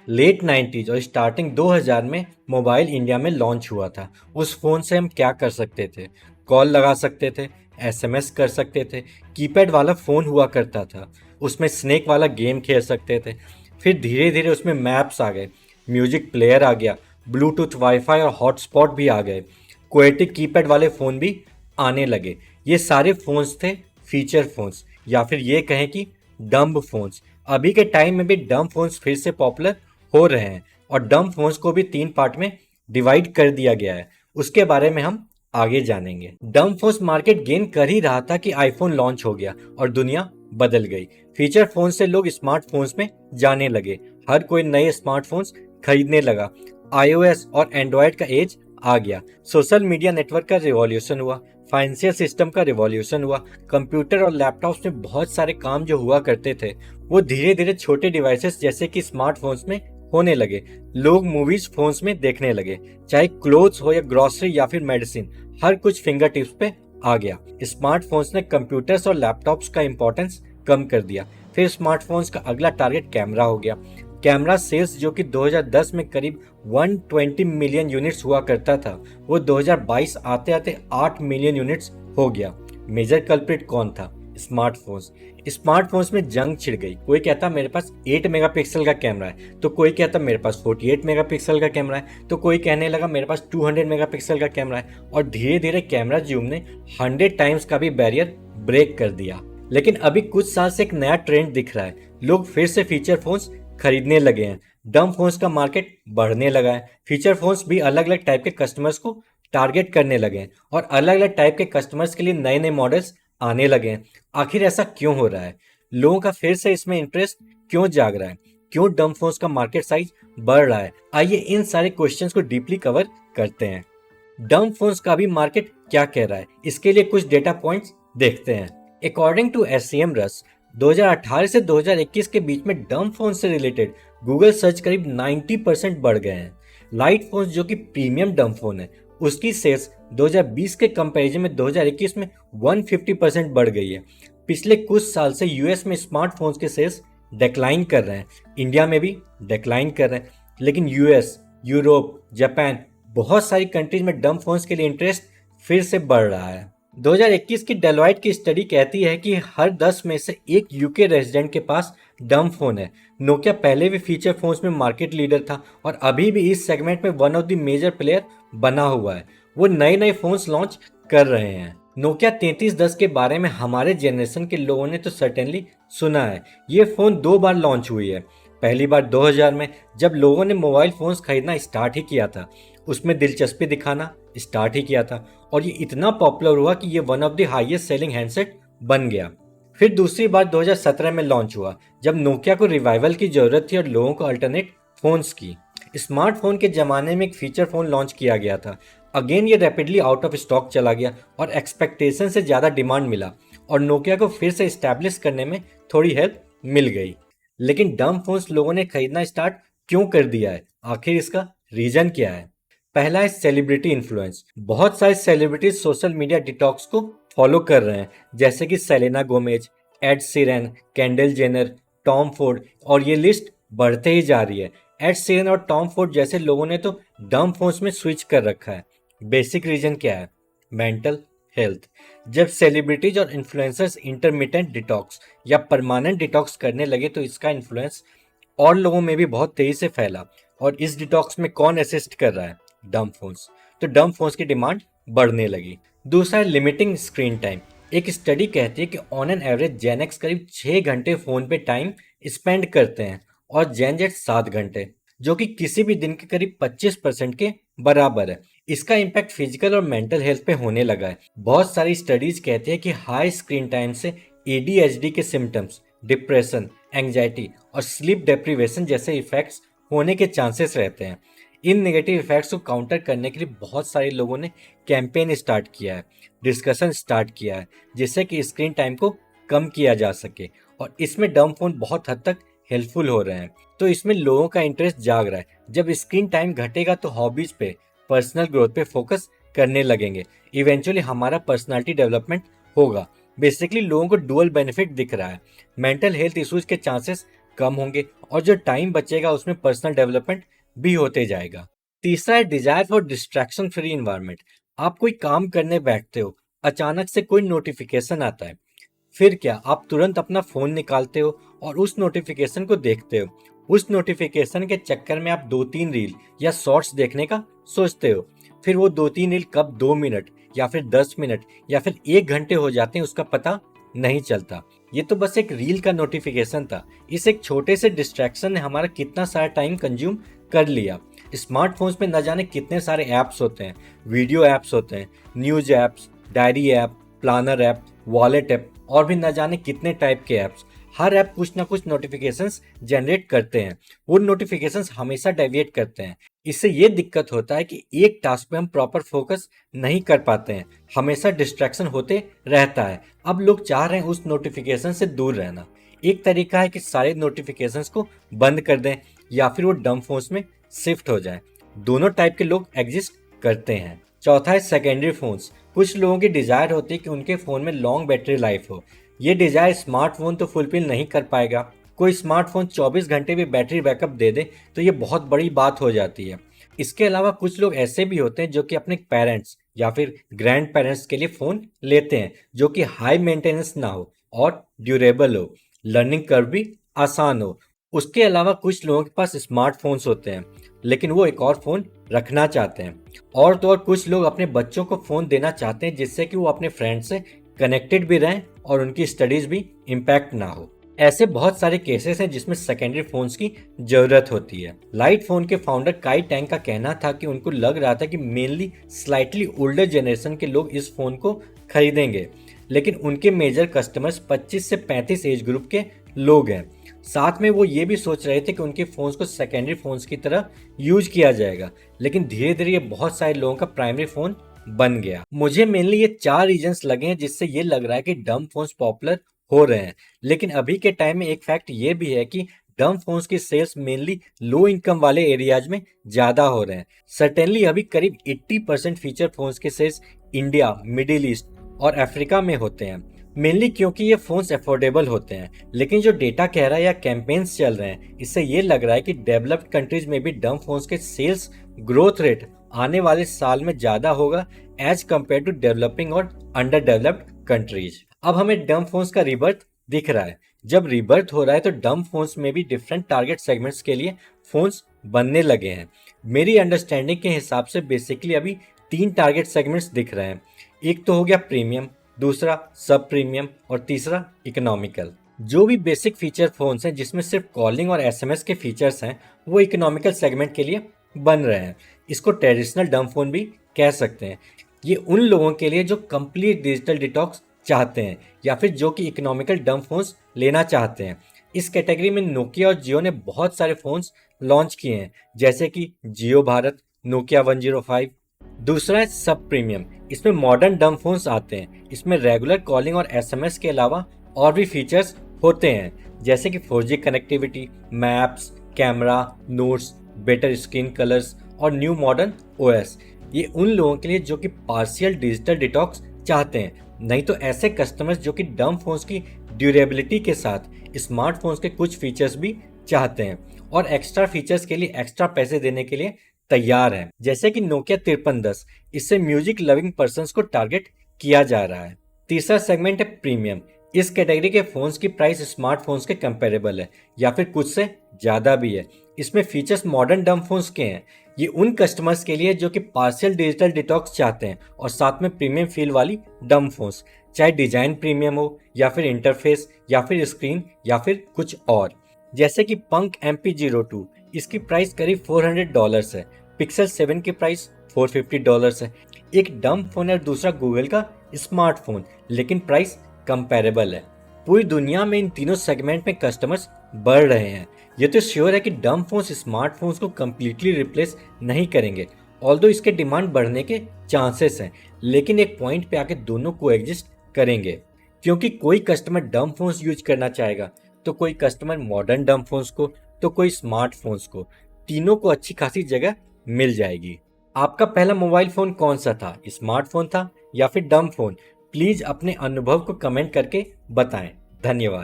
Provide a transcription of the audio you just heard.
Late 90s और starting 2000 में mobile India में लॉन्च हुआ था। उस फ़ोन से हम क्या कर सकते थे? कॉल लगा सकते थे, एसएमएस कर सकते थे, कीपैड वाला फ़ोन हुआ करता था, उसमें स्नेक वाला गेम खेल सकते थे। फिर धीरे धीरे उसमें मैप्स आ गए, म्यूजिक प्लेयर आ गया, ब्लूटूथ वाईफाई और हॉटस्पॉट भी आ गए, क्वेटिक कीपैड वाले फ़ोन भी आने लगे। ये सारे फ़ोन्स थे फीचर फ़ोन्स, या फिर ये कहें कि डम्ब फ़ोन्स। अभी के टाइम में भी डम्ब फ़ोन्स फिर से पॉपुलर हो रहे हैं और डम्ब फोन्स को भी 3 पार्ट में डिवाइड कर दिया गया है। उसके बारे में हम आगे जानेंगे। डम्ब फोन्स मार्केट गेन कर ही रहा था कि आईफोन लॉन्च हो गया और दुनिया बदल गई। फीचर फोन से लोग स्मार्टफोन्स में जाने लगे, हर कोई नए स्मार्टफोन्स खरीदने लगा। आईओएस और एंड्रॉयड का एज आ गया, सोशल मीडिया नेटवर्क का रिवॉल्यूशन हुआ, फाइनेंशियल सिस्टम का रिवॉल्यूशन हुआ। कंप्यूटर और लैपटॉप्स में बहुत सारे काम जो हुआ करते थे वो धीरे धीरे छोटे डिवाइसेस जैसे कि स्मार्टफोन्स में होने लगे। लोग मूवीज फोन्स में देखने लगे, चाहे क्लोथ्स हो या ग्रोसरी या फिर मेडिसिन, हर कुछ फिंगर टिप्स पे आ गया। स्मार्टफोन्स ने कंप्यूटर्स और लैपटॉप्स का इंपॉर्टेंस कम कर दिया। फिर स्मार्टफोन्स का अगला टारगेट कैमरा हो गया। कैमरा सेल्स जो कि 2010 में करीब 120 मिलियन यूनिट्स हुआ करता था, वो 2022 आते आते 8 मिलियन यूनिट्स हो गया। मेजर कल्प्रिट कौन था? स्मार्टफोन्स। स्मार्टफोन्स में जंग छिड़ गई। कोई कहता मेरे पास 8 मेगापिक्सल का कैमरा है, तो कोई कहता मेरे पास 48 मेगापिक्सल का कैमरा है, तो कोई कहने लगा मेरे पास 200 मेगापिक्सल का कैमरा है। और धीरे धीरे कैमरा जूम ने 100 टाइम्स का भी बैरियर ब्रेक कर दिया। लेकिन अभी कुछ साल से एक नया ट्रेंड दिख रहा है, लोग फिर से फीचर फोन्स खरीदने लगे हैं। डम फोन्स का मार्केट बढ़ने लगा है। फीचर फोन्स भी अलग अलग टाइप के कस्टमर्स को टारगेट करने लगे हैं और अलग अलग टाइप के कस्टमर्स के लिए नए नए मॉडल्स आने लगे हैं। आखिर ऐसा क्यों हो रहा है? लोगों का फिर से इसमें इंटरेस्ट क्यों जाग रहा है? क्यों डम फोन्स का मार्केट साइज बढ़ रहा है? आइए इन सारे क्वेश्चंस को डीपली कवर करते हैं। डम फोन्स का भी मार्केट क्या कह रहा है, इसके लिए कुछ डेटा पॉइंट्स देखते हैं। अकॉर्डिंग टू एससीएम रस, 2018 से 2021 के बीच में डम फोन से रिलेटेड गूगल सर्च करीब 90% बढ़ गए हैं। लाइट फोन जो कि प्रीमियम डम फोन है, उसकी सेल्स 2020 के कंपैरिजन में 2021 में 150% बढ़ गई है। पिछले कुछ साल से यूएस में स्मार्टफोन्स के सेल्स डिक्लाइन कर रहे हैं, इंडिया में भी डिक्लाइन कर रहे हैं, लेकिन यूएस, यूरोप, जापान, बहुत सारी कंट्रीज में डम फोन्स के लिए इंटरेस्ट फिर से बढ़ रहा है। 2021 की डेलॉइट की स्टडी कहती है कि हर 10 में से एक यूके रेजिडेंट के पास डम फोन है। नोकिया पहले भी फीचर फोन्स में मार्केट लीडर था और अभी भी इस सेगमेंट में one of the major player बना हुआ है। वो नए नए फोन्स लॉन्च कर रहे हैं। नोकिया 3310 के बारे में हमारे जनरेशन के लोगों ने तो सर्टेनली सुना है। ये फ़ोन 2 बार लॉन्च हुई है। पहली बार 2000 में, जब लोगों ने मोबाइल फ़ोन्स खरीदना स्टार्ट ही किया था, उसमें दिलचस्पी दिखाना स्टार्ट ही किया था और ये इतना पॉपुलर हुआ कि ये one of the highest selling handset बन गया। फिर दूसरी बार 2017 में लॉन्च हुआ, जब नोकिया को रिवाइवल की ज़रूरत थी और लोगों को अल्टरनेट फ़ोन्स की। स्मार्टफोन के ज़माने में एक फीचर फ़ोन लॉन्च किया गया था। अगेन ये रैपिडली आउट ऑफ स्टॉक चला गया और एक्सपेक्टेशन से ज़्यादा डिमांड मिला और नोकिया को फिर से इस्टेब्लिश करने में थोड़ी हेल्प मिल गई। लेकिन डम फोन्स लोगों ने खरीदना स्टार्ट क्यों कर दिया है? आखिर इसका रीज़न क्या है? पहला है सेलिब्रिटी इन्फ्लुएंस। बहुत सारे सेलिब्रिटीज सोशल मीडिया डिटॉक्स को फॉलो कर रहे हैं, जैसे कि Selena Gomez, Ed Sheeran, Kendall Jenner, Tom Ford, और ये लिस्ट बढ़ते ही जा रही है। एड सीरन और टॉम फोर्ड जैसे लोगों ने तो डम फोन्स में स्विच कर रखा है। बेसिक रीजन क्या है? Mental health. जब सेलिब्रिटीज और इन्फ्लुएंसर्स इंटरमिटेंट डिटॉक्स या परमानेंट डिटॉक्स करने लगे तो इसका इन्फ्लुएंस और लोगों में भी बहुत तेजी से फैला। और इस डिटॉक्स में कौन असिस्ट कर रहा है? डम फोन्स। तो डम फोन्स की डिमांड बढ़ने लगी। दूसरा है लिमिटिंग स्क्रीन टाइम। एक स्टडी कहती है कि on an average gen X करीब 6 घंटे फोन पे टाइम स्पेंड करते हैं और जेन जेड 7 घंटे, जो कि किसी भी दिन के करीब 25% के बराबर है। इसका इम्पैक्ट फिजिकल और मेंटल हेल्थ पे होने लगा है। बहुत सारी स्टडीज कहती है कि हाई स्क्रीन टाइम से एडीएचडी के सिम्टम्स, डिप्रेशन, एंग्जाइटी और स्लीप डेप्रिवेशन जैसे इफेक्ट्स होने के चांसेस रहते हैं। इन नेगेटिव इफेक्ट्स को काउंटर करने के लिए बहुत सारे लोगों ने कैंपेन स्टार्ट किया है, डिस्कशन स्टार्ट किया है, जिससे कि स्क्रीन टाइम को कम किया जा सके और इसमें डम फोन बहुत हद तक हेल्पफुल हो रहे हैं। तो इसमें लोगों का इंटरेस्ट जाग रहा है। जब स्क्रीन टाइम घटेगा तो हॉबीज पे, पर्सनल ग्रोथ पे फोकस करने लगेंगे। इवेंचुअली हमारा पर्सनालिटी डेवलपमेंट होगा। बेसिकली लोगों को डुअल बेनिफिट दिख रहा है। मेंटल हेल्थ इश्यूज के चांसेस कम होंगे और जो टाइम बचेगा उसमें पर्सनल डेवलपमेंट भी होते जाएगा। तीसरा है desire for distraction free environment. आप कोई काम करने बैठते हो, अचानक से कोई नोटिफिकेशन आता है, फिर क्या आप तुरंत अपना फोन निकालते हो और उस नोटिफिकेशन को देखते हो। उस नोटिफिकेशन के चक्कर में आप 2-3 रील या शॉर्ट्स देखने का सोचते हो। फिर वो 2-3 रील कब 2 मिनट या फिर 10 मिनट या फिर 1 घंटे हो जाते हैं उसका पता नहीं चलता। ये तो बस एक रील का नोटिफिकेशन था। इस एक छोटे से डिस्ट्रैक्शन ने हमारा कितना सारा टाइम कंज्यूम कर लिया। स्मार्टफोन्स में न जाने कितने सारे ऐप्स होते हैं, वीडियो ऐप्स होते हैं, news apps, diary app, planner app, wallet app और भी न जाने कितने टाइप के ऐप्स। हर ऐप कुछ ना कुछ नोटिफिकेशंस जनरेट करते हैं। वो नोटिफिकेशंस हमेशा डेविएट करते हैं। इससे ये दिक्कत होता है कि एक टास्क पे हम प्रॉपर फोकस नहीं कर पाते हैं, हमेशा डिस्ट्रैक्शन होते रहता है। अब लोग चाह रहे हैं उस नोटिफिकेशन से दूर रहना। एक तरीका है कि सारे नोटिफिकेशंस को बंद कर दें या फिर वो डम फोन्स में शिफ्ट हो जाएं। दोनों टाइप के लोग एग्जिस्ट करते हैं। चौथा है सेकेंडरी फोन्स। कुछ लोगों की डिजायर होती है कि उनके फोन में लॉन्ग बैटरी लाइफ हो। ये डिजायर स्मार्टफोन तो फुलफिल नहीं कर पाएगा। कोई स्मार्टफोन 24 घंटे भी बैटरी बैकअप दे दे तो ये बहुत बड़ी बात हो जाती है। इसके अलावा कुछ लोग ऐसे भी होते हैं जो कि अपने पेरेंट्स या फिर ग्रैंड पेरेंट्स के लिए फ़ोन लेते हैं जो कि हाई मेंटेनेंस ना हो और ड्यूरेबल हो, लर्निंग कर्व भी आसान हो। उसके अलावा कुछ लोगों के पास स्मार्टफोन्स होते हैं लेकिन वो एक और फ़ोन रखना चाहते हैं। और तो और कुछ लोग अपने बच्चों को फ़ोन देना चाहते हैं जिससे कि वो अपने फ्रेंड से कनेक्टेड भी रहें और उनकी स्टडीज़ भी इम्पैक्ट ना हो। ऐसे बहुत सारे केसेस हैं जिसमें सेकेंडरी फोन्स की जरूरत होती है। लाइट फोन के फाउंडर काई टैंग का कहना था कि उनको लग रहा था कि मेनली स्लाइटली ओल्डर जनरेशन के लोग इस फोन को खरीदेंगे, लेकिन उनके मेजर कस्टमर्स 25 से 35 एज ग्रुप के लोग हैं। साथ में वो ये भी सोच रहे थे कि उनके फोन्स को सेकेंडरी फोन्स की तरह यूज किया जाएगा, लेकिन धीरे धीरे ये बहुत सारे लोगों का प्राइमरी फोन बन गया। मुझे मेनली ये 4 रीजंस लगे हैं जिससे ये लग रहा है कि डम फोन्स पॉपुलर हो रहे हैं। लेकिन अभी के टाइम में एक फैक्ट ये भी है कि डम फोन्स की सेल्स मेनली लो इनकम वाले एरियाज में ज्यादा हो रहे हैं। सर्टेनली अभी करीब 80% फीचर फोन्स के सेल्स इंडिया, मिडिल ईस्ट और अफ्रीका में होते हैं, मेनली क्योंकि ये फोन्स अफोर्डेबल होते हैं। लेकिन जो डेटा कह रहा है या कैंपेन्स चल रहे हैं, इससे ये लग रहा है कि डेवलप्ड कंट्रीज में भी डम फोन्स के सेल्स ग्रोथ रेट आने वाले साल में ज्यादा होगा एज कम्पेयर टू डेवलपिंग और अंडर डेवलप्ड कंट्रीज। अब हमें डम फोन्स का रिबर्थ दिख रहा है। जब रिबर्थ हो रहा है तो डम फोन्स में भी डिफरेंट टारगेट सेगमेंट्स के लिए फोन्स बनने लगे हैं। मेरी अंडरस्टैंडिंग के हिसाब से बेसिकली अभी 3 टारगेट सेगमेंट्स दिख रहे हैं। एक तो हो गया प्रीमियम, दूसरा सब प्रीमियम और तीसरा इकोनॉमिकल। जो भी बेसिक फीचर फोन्स हैं जिसमें सिर्फ कॉलिंग और एसएमएस के फीचर्स हैं, वो इकोनॉमिकल सेगमेंट के लिए बन रहे हैं। इसको ट्रेडिशनल डम फोन भी कह सकते हैं। ये उन लोगों के लिए जो कंप्लीट डिजिटल डिटॉक्स चाहते हैं या फिर जो कि इकोनॉमिकल डम फोन्स लेना चाहते हैं। इस कैटेगरी में नोकिया और जियो ने बहुत सारे फोन्स लॉन्च किए हैं, जैसे कि जियो भारत, नोकिया 105। दूसरा है सब प्रीमियम। इसमें मॉडर्न डम फोन्स आते हैं। इसमें रेगुलर कॉलिंग और एसएमएस के अलावा और भी फीचर्स होते हैं, जैसे कि 4G connectivity, maps, camera, notes, better screen colours और न्यू मॉडर्न ओएस। ये उन लोगों के लिए जो कि पार्शियल डिजिटल डिटॉक्स चाहते हैं, नहीं तो ऐसे कस्टमर्स जो कि डम फोन्स की ड्यूरेबिलिटी के साथ स्मार्टफोन्स के कुछ फीचर्स भी चाहते हैं और एक्स्ट्रा फीचर्स के लिए एक्स्ट्रा पैसे देने के लिए तैयार हैं, जैसे कि नोकिया 5310। इससे म्यूजिक लविंग पर्सन्स को टारगेट किया जा रहा है। तीसरा सेगमेंट है प्रीमियम। इस कैटेगरी के फोन्स की प्राइस स्मार्टफोन्स के कंपेरेबल है या फिर कुछ से ज्यादा भी है। इसमें फीचर्स मॉडर्न डम फोन्स के हैं। ये उन कस्टमर्स के लिए जो कि पार्शियल डिजिटल डिटॉक्स चाहते हैं और साथ में प्रीमियम फील वाली डम फोन्स, चाहे डिजाइन प्रीमियम हो या फिर इंटरफेस या फिर स्क्रीन या फिर कुछ और। जैसे कि पंक MP02, इसकी प्राइस करीब $400 है। पिक्सल 7 की प्राइस $450 है। एक डम फोन और दूसरा गूगल का स्मार्टफोन, लेकिन प्राइस कंपैरेबल है। पूरी दुनिया में इन तीनों सेगमेंट में कस्टमर्स बढ़ रहे हैं। ये तो श्योर है कि डम फोन्स स्मार्टफोन्स को कम्प्लीटली रिप्लेस नहीं करेंगे, ऑल्दो इसके डिमांड बढ़ने के चांसेस हैं, लेकिन एक पॉइंट पे आके दोनों को एग्जिस्ट करेंगे, क्योंकि कोई कस्टमर डम फोन्स यूज करना चाहेगा तो कोई कस्टमर मॉडर्न डम फोन्स को, तो कोई स्मार्टफोन्स को। तीनों को अच्छी खासी जगह मिल जाएगी। आपका पहला मोबाइल फोन कौन सा था, स्मार्टफोन था या फिर डम फोन? प्लीज अपने अनुभव को कमेंट करके बताएं। धन्यवाद।